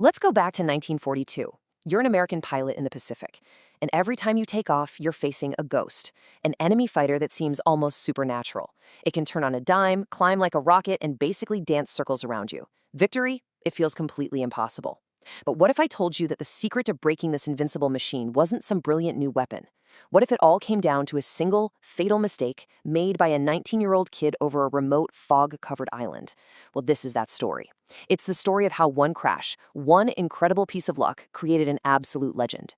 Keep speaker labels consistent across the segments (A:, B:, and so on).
A: Let's go back to 1942. You're an American pilot in the Pacific, and every time you take off, you're facing a ghost, an enemy fighter that seems almost supernatural. It can turn on a dime, climb like a rocket, and basically dance circles around you. Victory? It feels completely impossible. But what if I told you that the secret to breaking this invincible machine wasn't some brilliant new weapon? What if it all came down to a single, fatal mistake made by a 19-year-old kid over a remote, fog-covered island? Well, this is that story. It's the story of how one crash, one incredible piece of luck, created an absolute legend.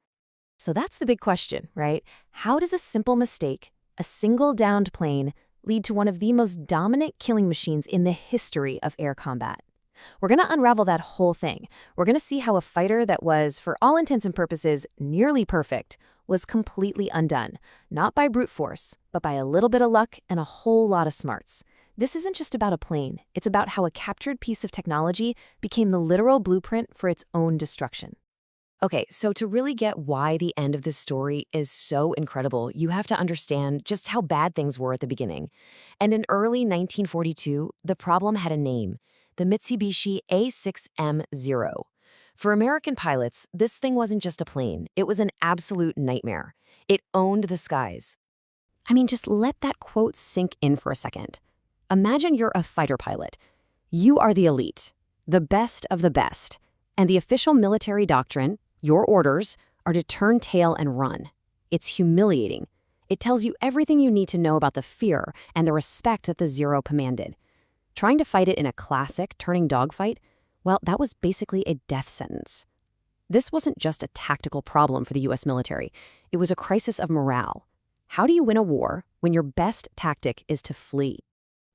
B: So that's the big question, right? How does a simple mistake, a single downed plane, lead to one of the most dominant killing machines in the history of air combat? We're going to unravel that whole thing. We're going to see how a fighter that was, for all intents and purposes, nearly perfect, was completely undone, not by brute force, but by a little bit of luck and a whole lot of smarts. This isn't just about a plane. It's about how a captured piece of technology became the literal blueprint for its own destruction.
A: Okay, so to really get why the end of this story is so incredible, you have to understand just how bad things were at the beginning. And in early 1942, the problem had a name: the Mitsubishi A6M0. For American pilots, this thing wasn't just a plane, it was an absolute nightmare. It owned the skies. I mean, just let that quote sink in for a second. Imagine you're a fighter pilot. You are the elite, the best of the best, and the official military doctrine, your orders, are to turn tail and run. It's humiliating. It tells you everything you need to know about the fear and the respect that the Zero commanded. Trying to fight it in a classic turning dogfight, well, that was basically a death sentence. This wasn't just a tactical problem for the US military. It was a crisis of morale. How do you win a war when your best tactic is to flee?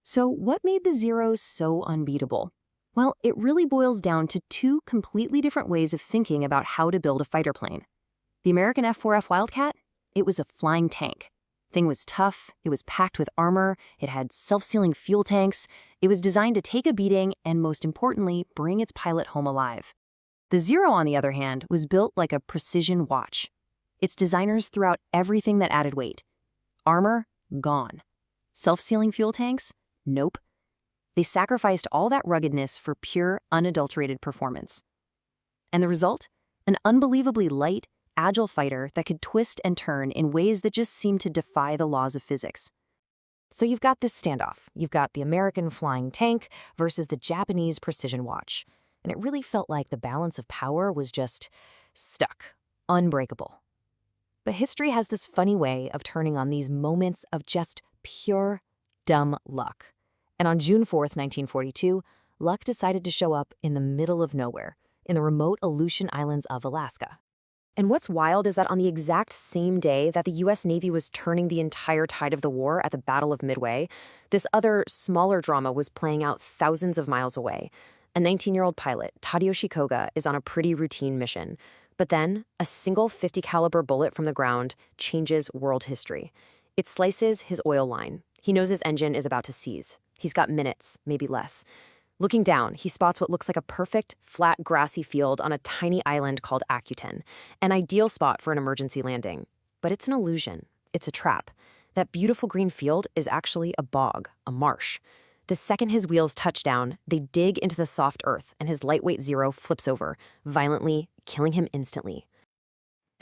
A: So what made the Zero so unbeatable? Well, it really boils down to two completely different ways of thinking about how to build a fighter plane. The American F4F Hellcat? It was a flying tank. Thing was tough, it was packed with armor, it had self-sealing fuel tanks, it was designed to take a beating and, most importantly, bring its pilot home alive. The Zero, on the other hand, was built like a precision watch. Its designers threw out everything that added weight. Armor? Gone. Self-sealing fuel tanks? Nope. They sacrificed all that ruggedness for pure, unadulterated performance. And the result? An unbelievably light, agile fighter that could twist and turn in ways that just seemed to defy the laws of physics. So you've got this standoff. You've got the American flying tank versus the Japanese precision watch. And it really felt like the balance of power was just stuck, unbreakable. But history has this funny way of turning on these moments of just pure, dumb luck. And on June 4th, 1942, luck decided to show up in the middle of nowhere, in the remote Aleutian Islands of Alaska. And what's wild is that on the exact same day that the US Navy was turning the entire tide of the war at the Battle of Midway, this other, smaller drama was playing out thousands of miles away. A 19-year-old pilot, Tadayoshi Koga, is on a pretty routine mission. But then, a single .50 caliber bullet from the ground changes world history. It slices his oil line. He knows his engine is about to seize. He's got minutes, maybe less. Looking down, he spots what looks like a perfect, flat, grassy field on a tiny island called Akutan, an ideal spot for an emergency landing. But it's an illusion. It's a trap. That beautiful green field is actually a bog, a marsh. The second his wheels touch down, they dig into the soft earth, and his lightweight Zero flips over, violently, killing him instantly.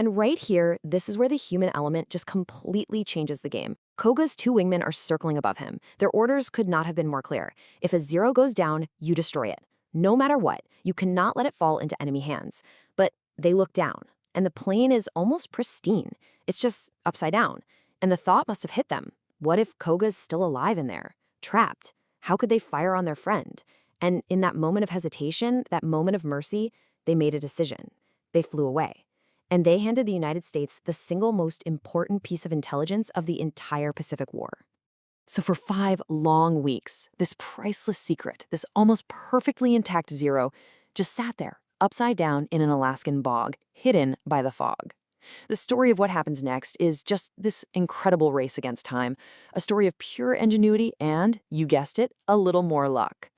A: And right here, this is where the human element just completely changes the game. Koga's two wingmen are circling above him. Their orders could not have been more clear. If a Zero goes down, you destroy it. No matter what, you cannot let it fall into enemy hands. But they look down, and the plane is almost pristine. It's just upside down. And the thought must have hit them. What if Koga's still alive in there, trapped? How could they fire on their friend? And in that moment of hesitation, that moment of mercy, they made a decision. They flew away. And they handed the United States the single most important piece of intelligence of the entire Pacific War. So for 5 long weeks, this priceless secret, this almost perfectly intact Zero, just sat there, upside down in an Alaskan bog, hidden by the fog. The story of what happens next is just this incredible race against time, a story of pure ingenuity and, you guessed it, a little more luck.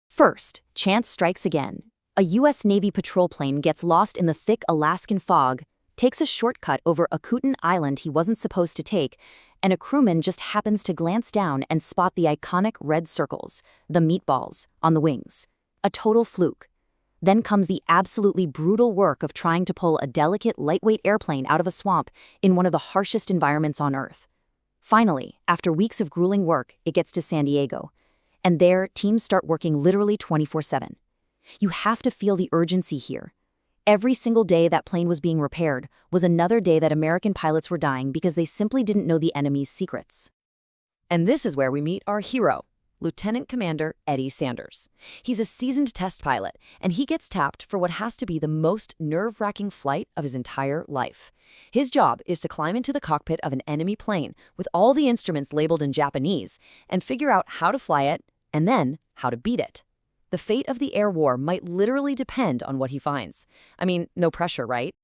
A: First, chance strikes again. A US Navy patrol plane gets lost in the thick Alaskan fog, takes a shortcut over Akutan Island he wasn't supposed to take, and a crewman just happens to glance down and spot the iconic red circles, the meatballs, on the wings. A total fluke.
B: Then comes the absolutely brutal work of trying to pull a delicate, lightweight airplane out of a swamp in one of the harshest environments on Earth. Finally, after weeks of grueling work, it gets to San Diego. And there, teams start working literally 24/7. You have to feel the urgency here. Every single day that plane was being repaired was another day that American pilots were dying because they simply didn't know the enemy's secrets.
A: And this is where we meet our hero, Lieutenant Commander Eddie Sanders. He's a seasoned test pilot, and he gets tapped for what has to be the most nerve-wracking flight of his entire life. His job is to climb into the cockpit of an enemy plane with all the instruments labeled in Japanese and figure out how to fly it and then how to beat it. The fate of the air war might literally depend on what he finds. I mean, no pressure, right?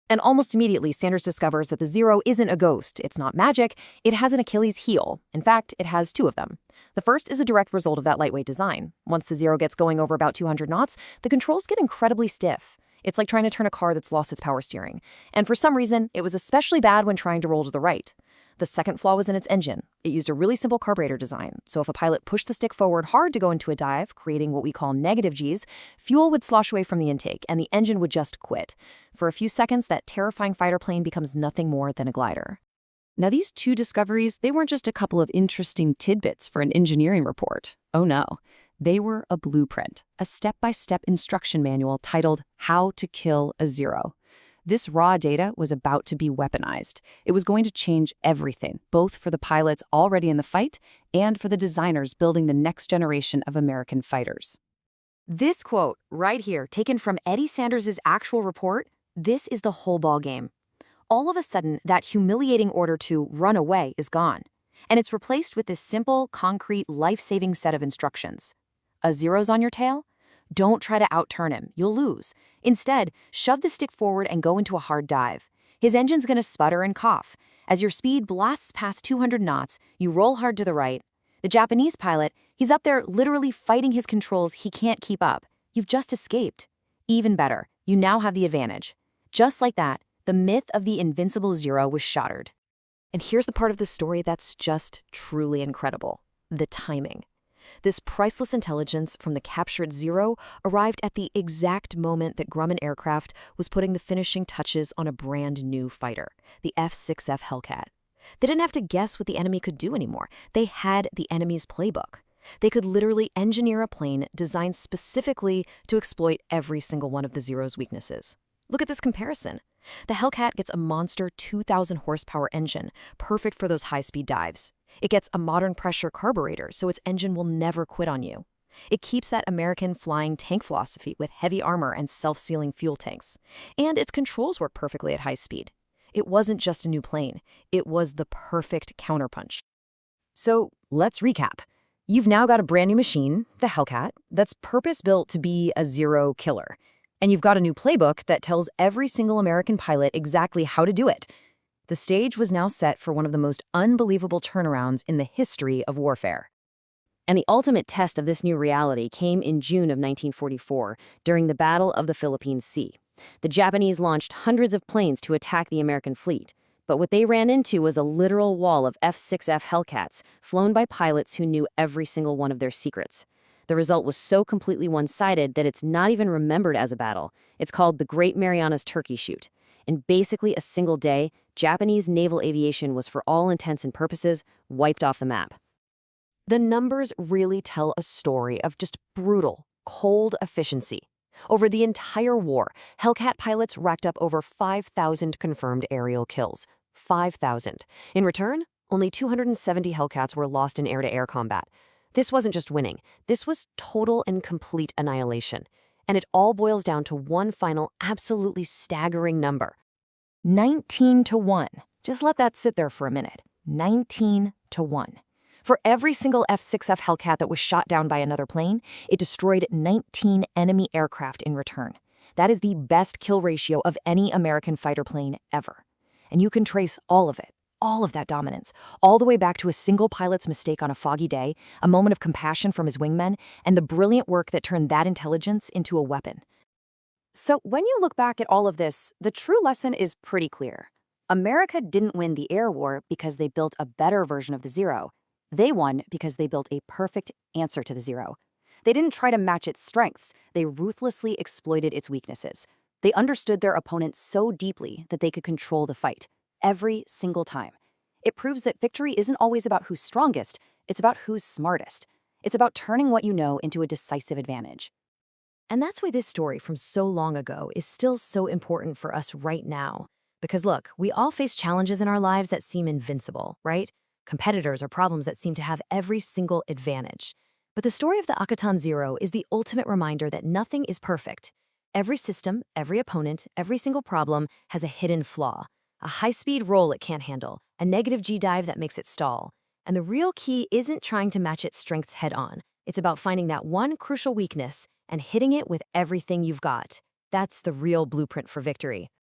A: And almost immediately, Sanders discovers that the Zero isn't a ghost. It's not magic. It has an Achilles heel. In fact, it has two of them. The first is a direct result of that lightweight design. Once the Zero gets going over about 200 knots, the controls get incredibly stiff. It's like trying to turn a car that's lost its power steering. And for some reason, it was especially bad when trying to roll to the right. The second flaw was in its engine. It used a really simple carburetor design, so if a pilot pushed the stick forward hard to go into a dive, creating what we call negative Gs, fuel would slosh away from the intake and the engine would just quit. For a few seconds, that terrifying fighter plane becomes nothing more than a glider. Now, these two discoveries, they weren't just a couple of interesting tidbits for an engineering report. Oh no. They were a blueprint, a step-by-step instruction manual titled How to Kill a Zero. This raw data was about to be weaponized. It was going to change everything, both for the pilots already in the fight and for the designers building the next generation of American fighters.
B: This quote right here, taken from Eddie Sanders' actual report, this is the whole ball game. All of a sudden, that humiliating order to run away is gone, and it's replaced with this simple, concrete, life-saving set of instructions. A Zero's on your tail? Don't try to outturn him. You'll lose. Instead, shove the stick forward and go into a hard dive. His engine's going to sputter and cough. As your speed blasts past 200 knots, you roll hard to the right. The Japanese pilot, he's up there literally fighting his controls he can't keep up. You've just escaped. Even better, you now have the advantage. Just like that, the myth of the invincible Zero was shattered. And here's the part of the story that's just truly incredible: the timing. This priceless intelligence from the captured Zero arrived at the exact moment that Grumman Aircraft was putting the finishing touches on a brand new fighter, the F6F Hellcat. They didn't have to guess what the enemy could do anymore. They had the enemy's playbook. They could literally engineer a plane designed specifically to exploit every single one of the Zero's weaknesses. Look at this comparison. The Hellcat gets a monster 2,000 horsepower engine, perfect for those high-speed dives. It gets a modern pressure carburetor, so its engine will never quit on you. It keeps that American flying tank philosophy with heavy armor and self-sealing fuel tanks. And its controls work perfectly at high speed. It wasn't just a new plane. It was the perfect counterpunch. So let's recap. You've now got a brand new machine, the Hellcat, that's purpose-built to be a Zero killer. And you've got a new playbook that tells every single American pilot exactly how to do it. The stage was now set for one of the most unbelievable turnarounds in the history of warfare. And the ultimate test of this new reality came in June of 1944, during the Battle of the Philippine Sea. The Japanese launched hundreds of planes to attack the American fleet, but what they ran into was a literal wall of F6F Hellcats, flown by pilots who knew every single one of their secrets. The result was so completely one-sided that it's not even remembered as a battle. It's called the Great Marianas Turkey Shoot. In basically a single day, Japanese naval aviation was, for all intents and purposes, wiped off the map. The numbers really tell a story of just brutal, cold efficiency. Over the entire war, Hellcat pilots racked up over 5,000 confirmed aerial kills. 5,000. In return, only 270 Hellcats were lost in air-to-air combat. This wasn't just winning. This was total and complete annihilation. And it all boils down to one final, absolutely staggering number. 19-1. Just let that sit there for a minute. 19-1. For every single F6F Hellcat that was shot down by another plane, it destroyed 19 enemy aircraft in return. That is the best kill ratio of any American fighter plane ever. And you can trace all of it, all of that dominance, all the way back to a single pilot's mistake on a foggy day, a moment of compassion from his wingmen, and the brilliant work that turned that intelligence into a weapon. So when you look back at all of this, the true lesson is pretty clear. America didn't win the air war because they built a better version of the Zero. They won because they built a perfect answer to the Zero.
C: They didn't try to match its strengths, they ruthlessly exploited its weaknesses. They understood their opponent so deeply that they could control the fight, every single time. It proves that victory isn't always about who's strongest, it's about who's smartest. It's about turning what you know into a decisive advantage.
A: And that's why this story from so long ago is still so important for us right now. Because look, we all face challenges in our lives that seem invincible, right? Competitors or problems that seem to have every single advantage. But the story of the Akutan Zero is the ultimate reminder that nothing is perfect. Every system, every opponent, every single problem has a hidden flaw. A high-speed roll it can't handle, a negative G-dive that makes it stall. And the real key isn't trying to match its strengths head-on. It's about finding that one crucial weakness and hitting it with everything you've got. That's the real blueprint for victory.